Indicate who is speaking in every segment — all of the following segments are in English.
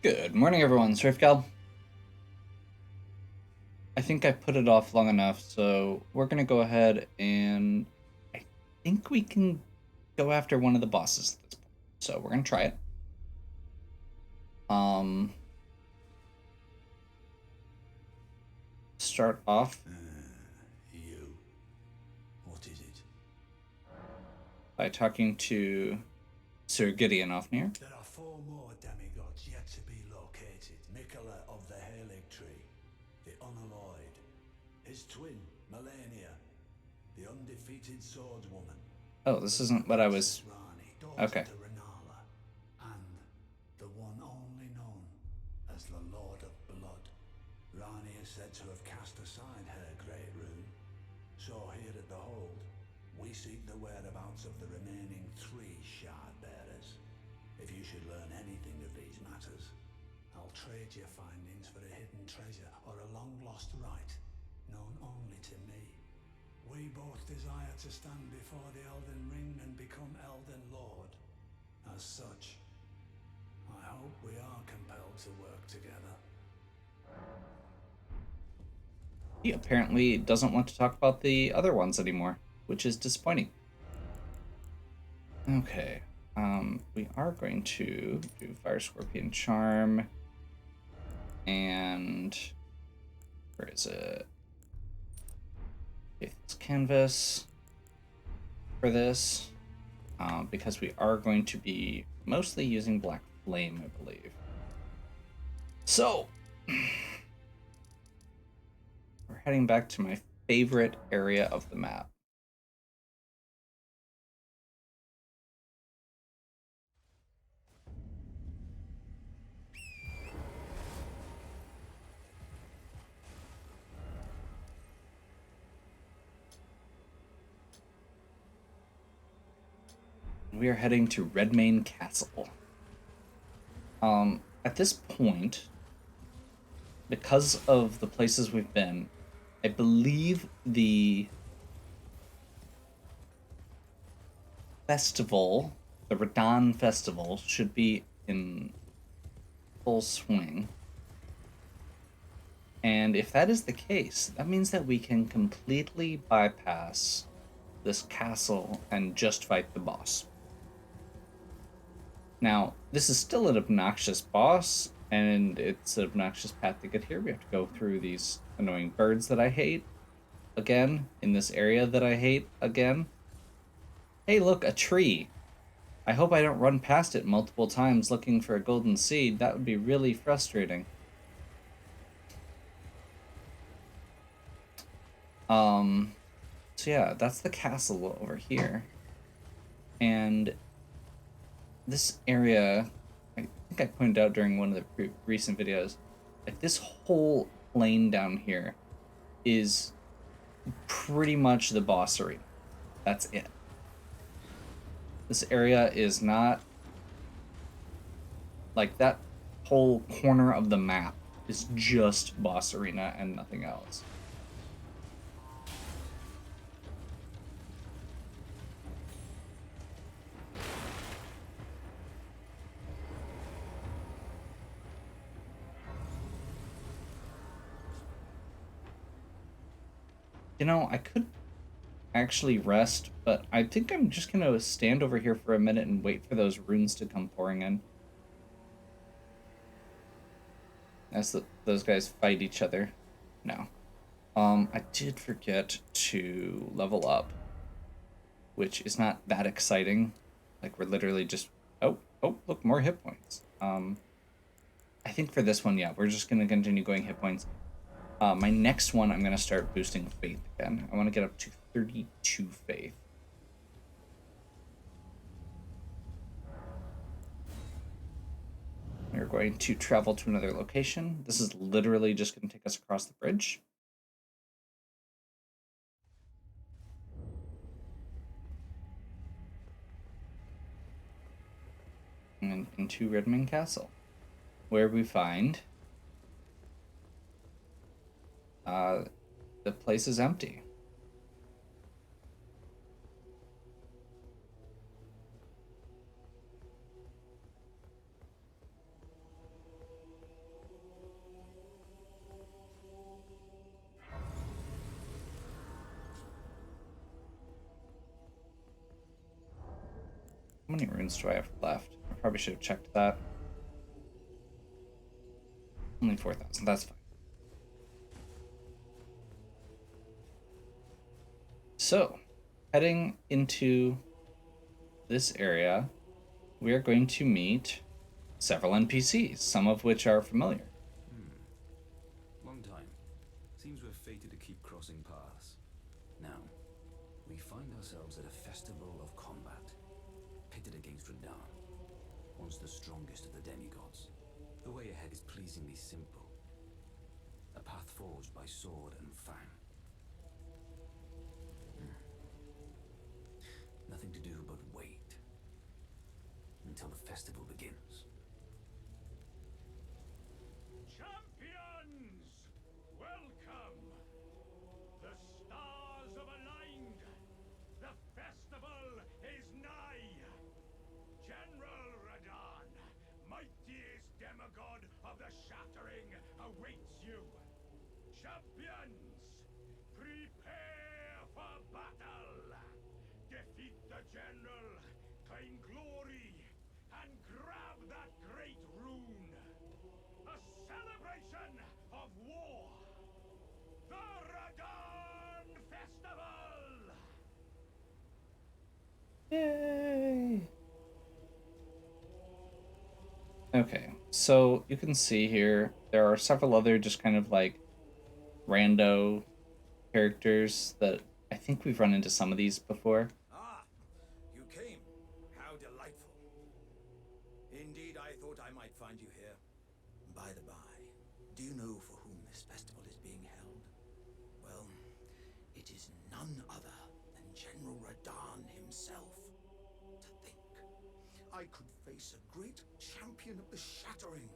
Speaker 1: Good morning, everyone. Swiftgal. I think I put it off long enough, so we're going to go ahead and I think we can go after one of the bosses at this point. So we're going to try it. Start off
Speaker 2: What is it?
Speaker 1: by talking to Sir Gideon Ofnir.
Speaker 2: There are 4 more demigods yet to be located. Mikola of the Halig Tree, the Unalloyed, his twin, Melania, the undefeated swordswoman.
Speaker 1: Oh, this isn't what I was...
Speaker 2: Rani,
Speaker 1: Okay.
Speaker 2: to Renala, and the one only known as the Lord of Blood. Rani is said to have cast aside her great rune. So here at the Hold, we seek the whereabouts of the remaining 3 shard bearers. If you should learn anything of these matters, I'll trade your findings for a hidden treasure or a long-lost right, known only to me. We both desire to stand before the Elden Ring and become Elden Lord. As such, I hope we are compelled to work together.
Speaker 1: He apparently doesn't want to talk about the other ones anymore, which is disappointing. Okay. We are going to do Fire Scorpion Charm. And where is it? Faithless Canvas for this, because we are going to be mostly using Black Flame, I believe. So, we're heading back to my favorite area of the map. We are heading to Redmane Castle. At this point, because of the places we've been, I believe the festival, the Radahn festival, should be in full swing. And if that is the case, that means that we can completely bypass this castle and just fight the boss. Now, this is still an obnoxious boss, and it's an obnoxious path to get here. We have to go through these annoying birds that I hate again, in this area that I hate again. Hey, look, a tree. I hope I don't run past it multiple times looking for a golden seed. That would be really frustrating. So yeah, that's the castle over here. And this area, I think I pointed out during one of the recent videos, like this whole plain down here is pretty much the boss arena. That's it. This area is not like that whole corner of the map is just boss arena and nothing else. You know, I could actually rest, but I think I'm just gonna stand over here for a minute and wait for those runes to come pouring in. As those guys fight each other. No. I did forget to level up, which is not that exciting. Like, we're literally just... Oh, look, more hit points. I think for this one, yeah, we're just gonna continue going hit points. My next one, I'm gonna start boosting faith again. I want to get up to 32 faith. We're going to travel to another location. This is literally just going to take us across the bridge. And into Redmane Castle, where we find the place is empty. many runes do I have left? I probably should have checked that. Only 4,000. That's fine. So, heading into this area, we are going to meet several NPCs, some of which are familiar.
Speaker 3: Long time. Seems we're fated to keep crossing paths. Now, we find ourselves at a festival of combat, pitted against Radahn, once the strongest of the demigods. The way ahead is pleasingly simple. A path forged by sword and fang. Nothing to do but wait until the festival begins.
Speaker 4: Champions! Welcome! The stars have aligned! The festival is nigh! General Radahn, mightiest demigod of the Shattering, awaits you! Champions! Prepare for battle! Defeat the General, claim glory, and grab that great rune! A celebration of war! The Radahn Festival!
Speaker 1: Yay! Okay, so you can see here there are several other just kind of like rando characters that I think we've run into some of these before.
Speaker 5: Ah, you came. How delightful. Indeed, I thought I might find you here. By the by, do you know for whom this festival is being held? Well, it is none other than General Radahn himself. To think, I could face a great champion of the Shattering,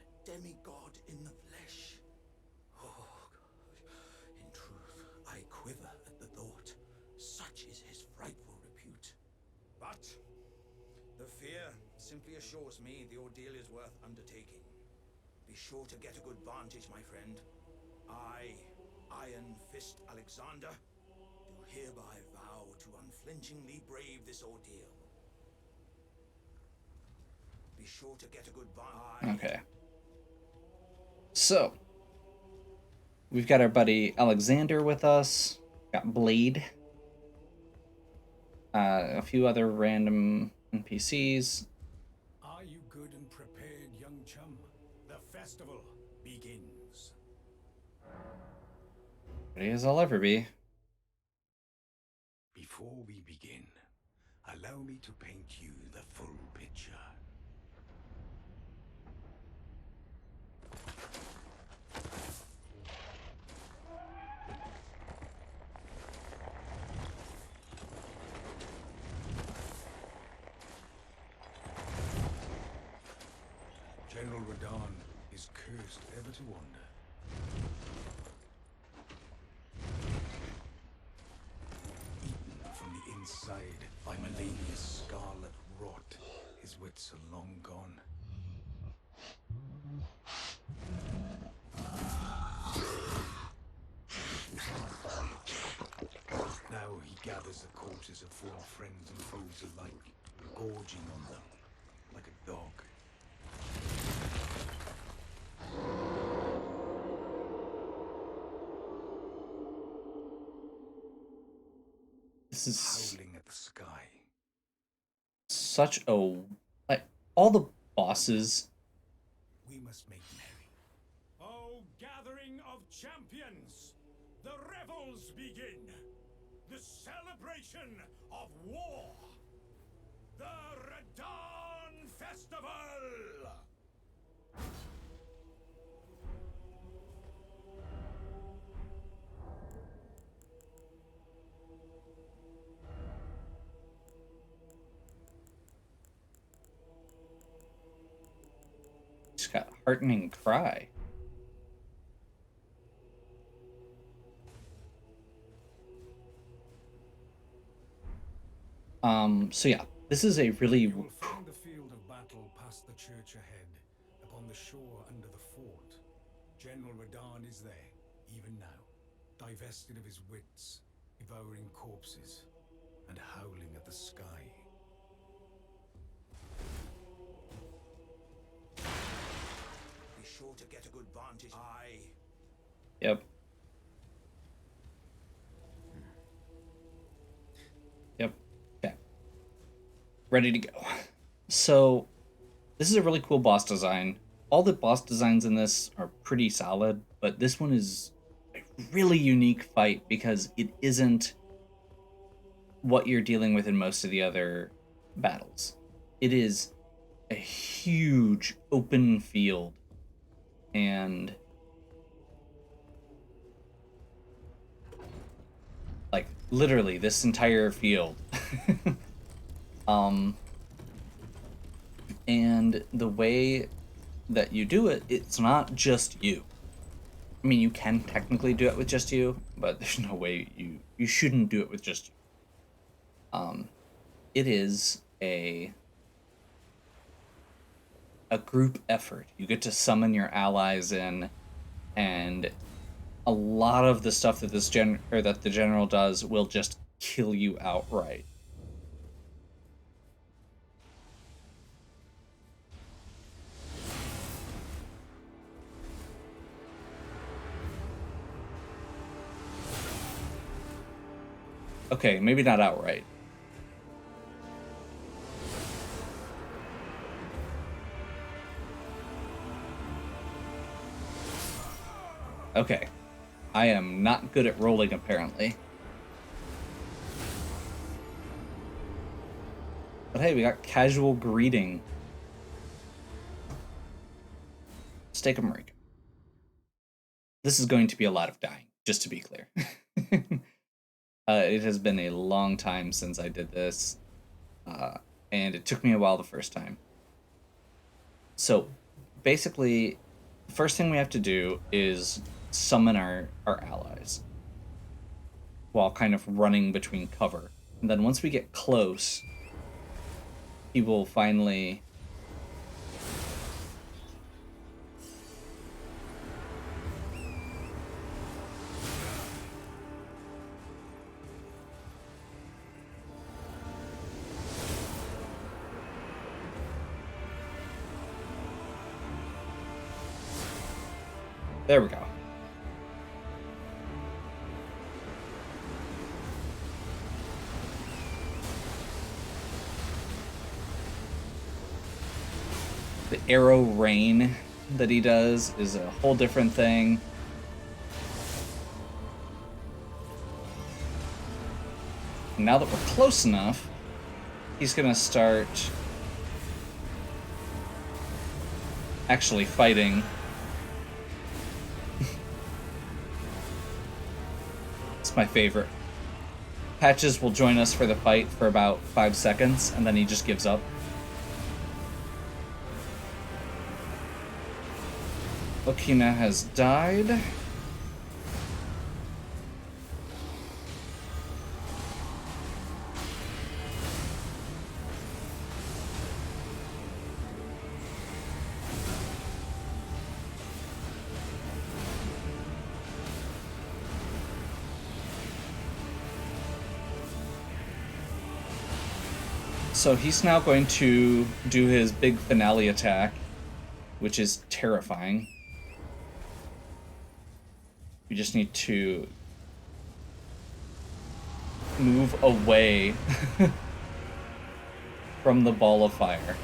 Speaker 5: a demigod in the flesh. Oh, God. In truth, I quiver at the thought. Such is his frightful repute. But the fear simply assures me the ordeal is worth undertaking. Be sure to get a good vantage, my friend. I, Iron Fist Alexander, do hereby vow to unflinchingly brave this ordeal. Be sure to get a good vantage.
Speaker 1: Okay. So, we've got our buddy Alexander with us. Got Blade. A few other random NPCs.
Speaker 2: Are you good and prepared, young chum? The festival begins.
Speaker 1: Ready as I'll ever be.
Speaker 2: Before we begin, allow me to paint you the full picture. General Radahn is cursed ever to wander. Eaten from the inside by Melania's scarlet rot, his wits are long gone. Now he gathers the corpses of fallen friends and foes alike, gorging on them like a dog.
Speaker 1: This is
Speaker 2: Howling at the sky.
Speaker 1: such a like all the bosses.
Speaker 2: We must make merry.
Speaker 4: O gathering of champions! The revels begin! The celebration of war! The Radahn Festival!
Speaker 1: He's got heartening cry. So yeah, this is a really
Speaker 2: You will find the field of battle past the church ahead, upon the shore under the fort. General Radahn is there, even now, divested of his wits, devouring corpses, and howling at the sky.
Speaker 5: able to get a good vantage.
Speaker 1: Yep. Yep. Okay. Ready to go. So, this is a really cool boss design. All the boss designs in this are pretty solid, but this one is a really unique fight because it isn't what you're dealing with in most of the other battles. It is a huge open field, and like literally this entire field. um and the way that you do it, it's not just you. I mean, you can technically do it with just you, but there's no way you shouldn't do it with just you. It is a group effort. You get to summon your allies in, and a lot of the stuff that that the general does will just kill you outright. Okay, maybe not outright. Okay. I am not good at rolling, apparently. But hey, we got casual greeting. Steak America. This is going to be a lot of dying, just to be clear. It has been a long time since I did this, and it took me a while the first time. So, basically, the first thing we have to do is summon our allies while kind of running between cover. And then once we get close, he will finally... There we go. The arrow rain that he does is a whole different thing. And now that we're close enough, he's gonna start actually fighting. It's my favorite. Patches will join us for the fight for about 5 seconds, and then he just gives up. Okina has died. So he's now going to do his big finale attack, which is terrifying. We just need to move away from the ball of fire.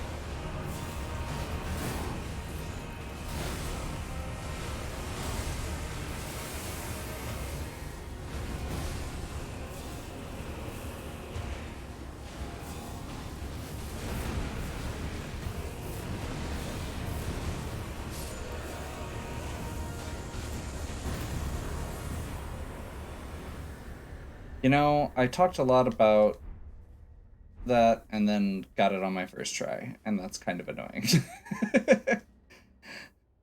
Speaker 1: You know, I talked a lot about that and then got it on my first try, and that's kind of annoying.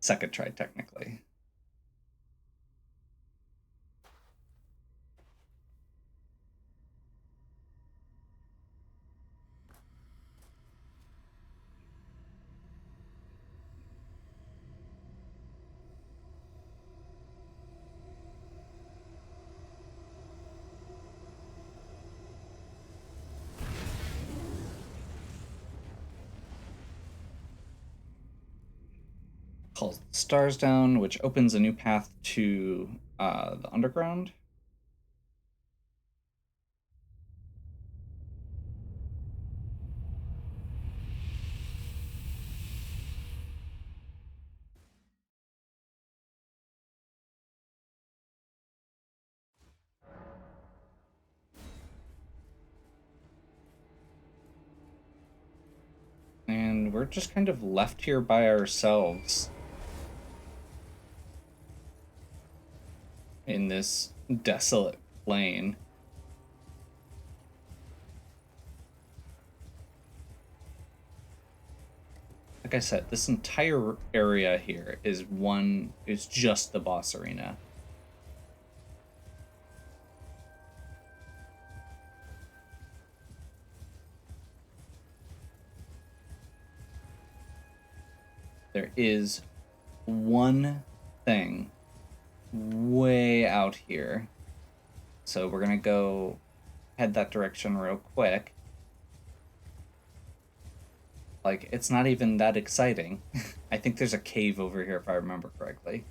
Speaker 1: Second try, technically. calls the stars down, which opens a new path to the underground. And we're just kind of left here by ourselves in this desolate plain. Like I said, this entire area here is just the boss arena. There is one thing way out here. So we're gonna go head that direction real quick. Like, it's not even that exciting. I think there's a cave over here if I remember correctly.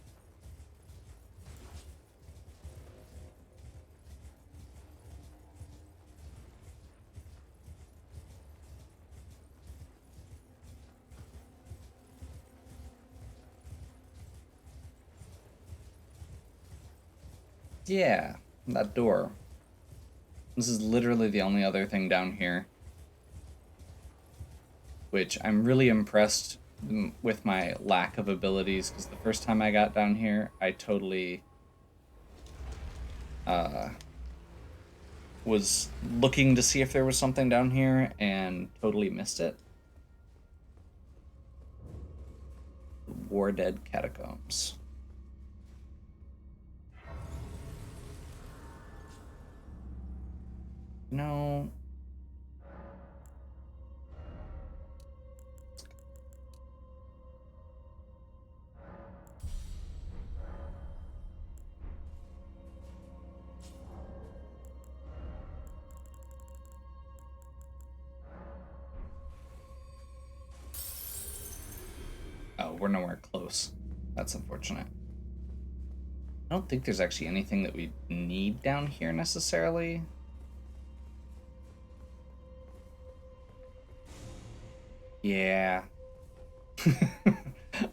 Speaker 1: Yeah, that door. This is literally the only other thing down here. Which I'm really impressed with my lack of abilities, because the first time I got down here, I totally was looking to see if there was something down here and totally missed it. War Dead Catacombs. No. Oh, we're nowhere close. That's unfortunate. I don't think there's actually anything that we need down here necessarily. Yeah.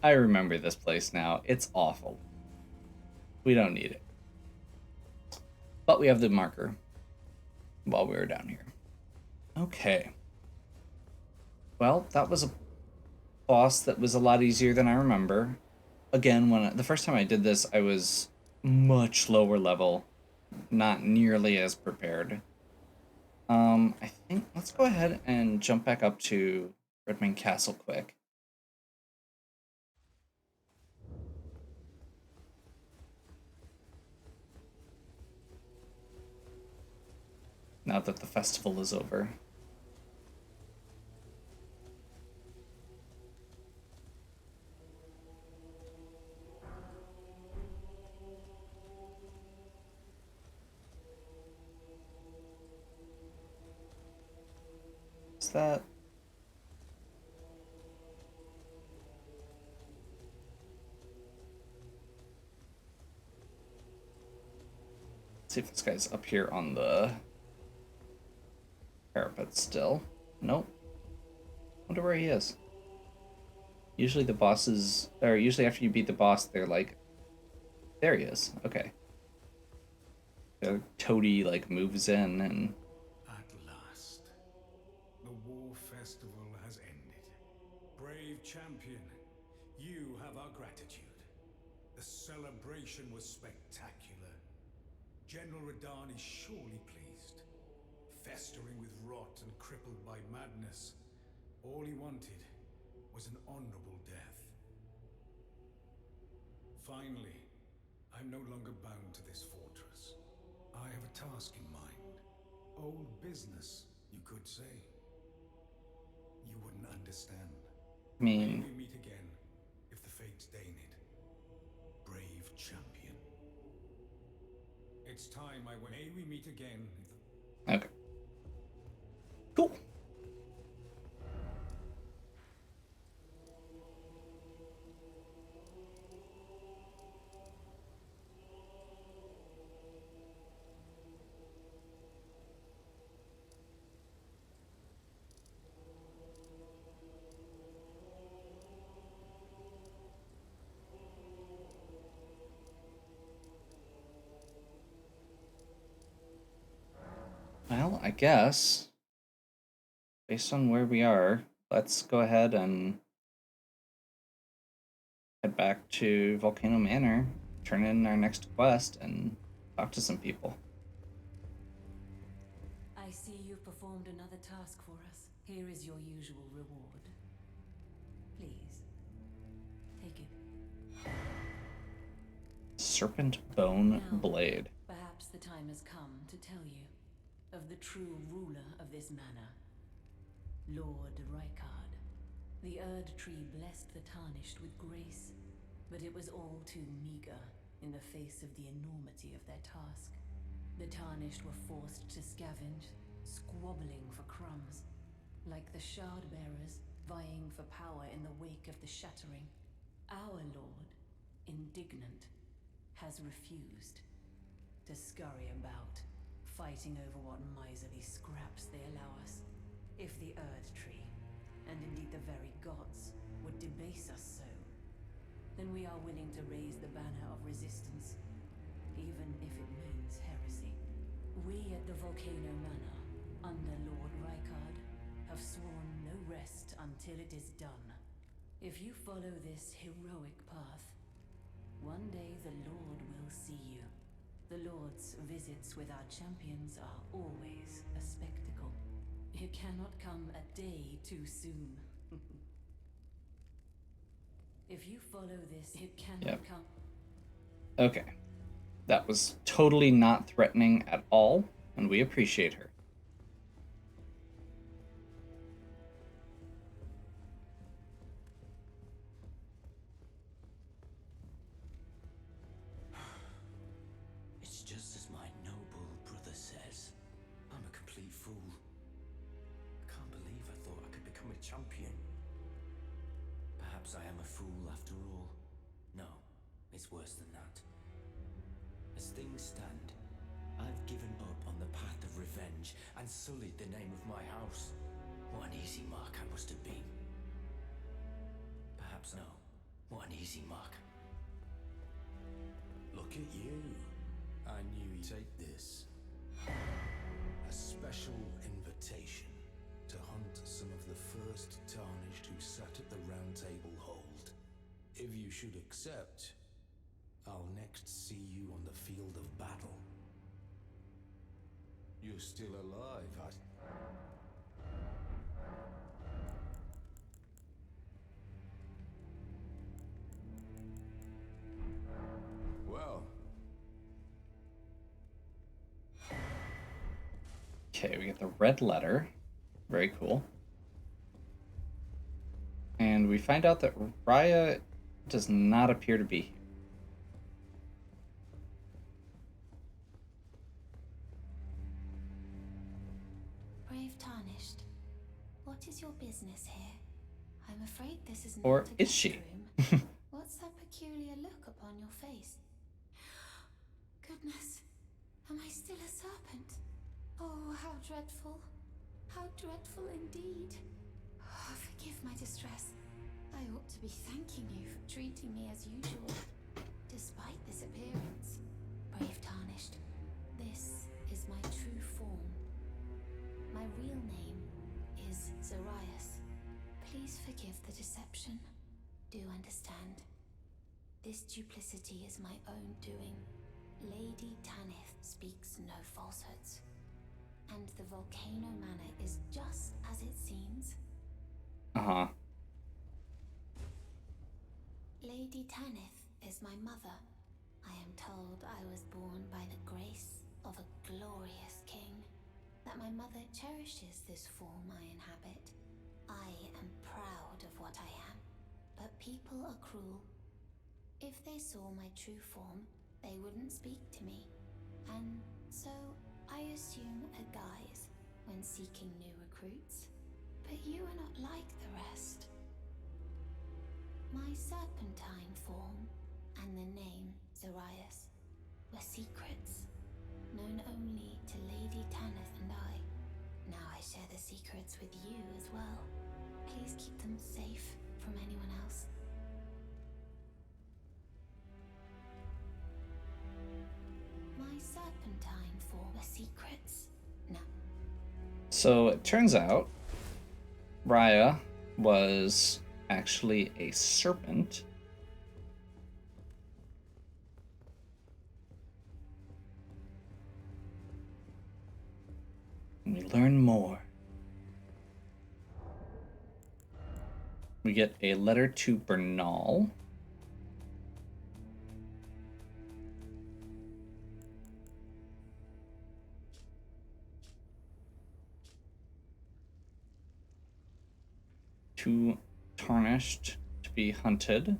Speaker 1: I remember this place now. It's awful. We don't need it. But we have the marker while we were down here. Okay. Well, that was a boss that was a lot easier than I remember. Again, the first time I did this, I was much lower level, not nearly as prepared. I think let's go ahead and jump back up to Redmane Castle quick. Now that the festival is over. Is that... Let's see if this guy's up here on the parapet still. Nope. Wonder where he is. Usually the bosses, or usually after you beat the boss, they're like, there he is. Okay. The Toady like moves in and...
Speaker 4: At last, the war festival has ended. Brave champion, you have our gratitude. The celebration was spectacular. General Radahn is surely pleased. Festering with rot and crippled by madness, all he wanted was an honorable death. Finally, I'm no longer bound to this fortress. I have a task in mind. Old business, you could say. You wouldn't understand.
Speaker 1: I mean...
Speaker 4: May we meet again, if the fates deign it. Brave champion. It's time may we meet again.
Speaker 1: Okay. Cool. Well, I guess, based on where we are, let's go ahead and head back to Volcano Manor, turn in our next quest, and talk to some people.
Speaker 6: I see you've performed another task for us. Here is your usual reward. Please, take it.
Speaker 1: Serpent Bone
Speaker 6: Now,
Speaker 1: Blade.
Speaker 6: perhaps the time has come to tell you of the true ruler of this manor, Lord Rykard. The Erd Tree blessed the Tarnished with grace, but it was all too meager in the face of the enormity of their task. The Tarnished were forced to scavenge, squabbling for crumbs, like the Shard Bearers vying for power in the wake of the Shattering. Our Lord, indignant, has refused to scurry about, fighting over what miserly scraps they allow us. If the Erd Tree, and indeed the very gods, would debase us so, then we are willing to raise the banner of resistance, even if it means heresy. We at the Volcano Manor, under Lord Rykard, have sworn no rest until it is done. If you follow this heroic path, one day the Lord will see you. The Lord's visits with our champions are always a spectacle. It cannot come a day too soon. If you follow this, it cannot come.
Speaker 1: Okay. That was totally not threatening at all, and we appreciate her.
Speaker 3: It's just as my noble brother says. I'm a complete fool. I can't believe I thought I could become a champion. Perhaps I am a fool after all. No, it's worse than that. As things stand, I've given up on the path of revenge and sullied the name of my house. What an easy mark I must have been. Perhaps no. What an easy mark.
Speaker 4: Look at you. I knew you'd take this. A special invitation to hunt some of the first Tarnished who sat at the Round Table Hold. If you should accept, I'll next see you on the field of battle. You're still alive, Well.
Speaker 1: Okay, we get the red letter. Very cool. And we find out that Raya does not appear to be here.
Speaker 7: Brave Tarnished, what is your business here? I'm afraid this is not
Speaker 1: Or
Speaker 7: a
Speaker 1: is
Speaker 7: guest
Speaker 1: she?
Speaker 7: room. What's that peculiar look upon your face? Goodness, am I still a serpent? Oh, how dreadful. How dreadful indeed. Oh, forgive my distress. I ought to be thanking you for treating me as usual, despite this appearance. Brave Tarnished, this is my true form. My real name is Zarias. Please forgive the deception. Do understand. This duplicity is my own doing. Lady Tanith speaks no falsehoods. And the Volcano Manor is just as it seems.
Speaker 1: Uh-huh.
Speaker 7: Lady Tanith is my mother. I am told I was born by the grace of a glorious king. That my mother cherishes this form I inhabit. I am proud of what I am. But people are cruel. If they saw my true form, they wouldn't speak to me. And so I assume a guise when seeking new recruits. But you are not like the rest. My serpentine form and the name Zarias were secrets, known only to Lady Tanith and I. Now I share the secrets with you as well. Please keep them safe from anyone else. My serpentine form were secrets. No,
Speaker 1: So it turns out Raya was actually a serpent. And we learn more. We get a letter to Bernal. Too tarnished to be hunted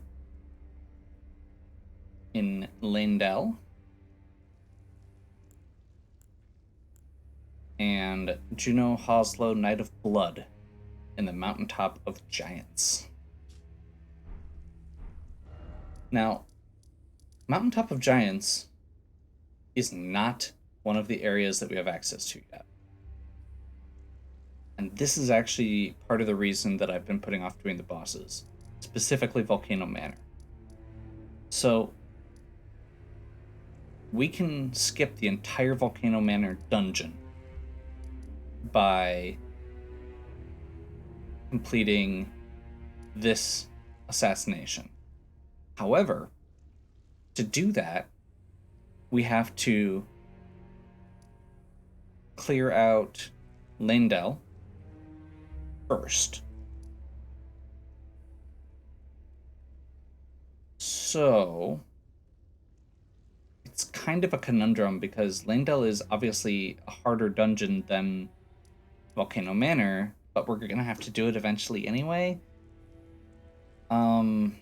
Speaker 1: in Leyndell. And Juno Hoslow, Knight of Blood, in the Mountaintop of Giants. Now, Mountaintop of Giants is not one of the areas that we have access to yet. And this is actually part of the reason that I've been putting off doing the bosses, specifically Volcano Manor. So, we can skip the entire Volcano Manor dungeon by completing this assassination. However, to do that, we have to clear out Leyndell first. So it's kind of a conundrum because Leyndell is obviously a harder dungeon than Volcano Manor, but we're gonna have to do it eventually anyway. I'm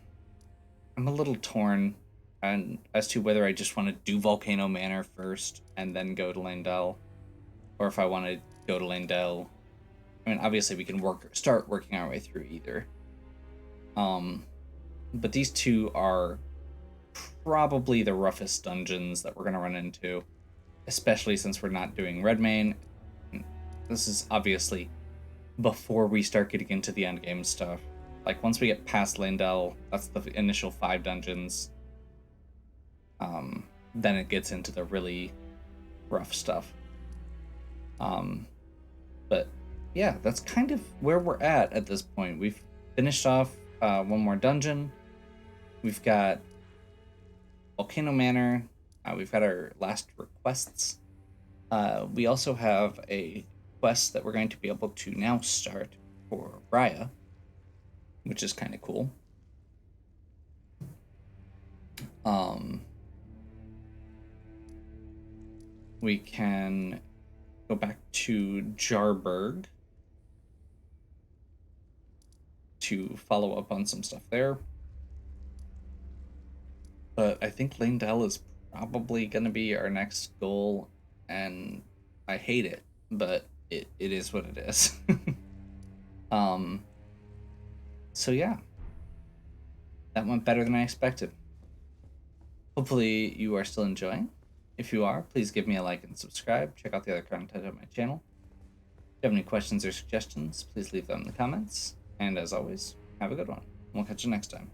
Speaker 1: a little torn as to whether I just want to do Volcano Manor first and then go to Leyndell, or if I want to go to Leyndell. I mean, obviously we can start working our way through either. But these two are probably the roughest dungeons that we're gonna run into, especially since we're not doing Redmane. This is obviously before we start getting into the endgame stuff. Like, once we get past Leyndell, that's the initial 5 dungeons. Then it gets into the really rough stuff. But yeah, that's kind of where we're at this point. We've finished off one more dungeon. We've got Volcano Manor. We've got our last requests. We also have a quest that we're going to be able to now start for Raya, which is kind of cool. We can go back to Jarburg to follow up on some stuff there. But I think Leyndell is probably going to be our next goal, and I hate it, but it is what it is. So yeah, that went better than I expected. Hopefully you are still enjoying. If you are, please give me a like and subscribe. Check out the other content on my channel. If you have any questions or suggestions, please leave them in the comments. And as always, have a good one. We'll catch you next time.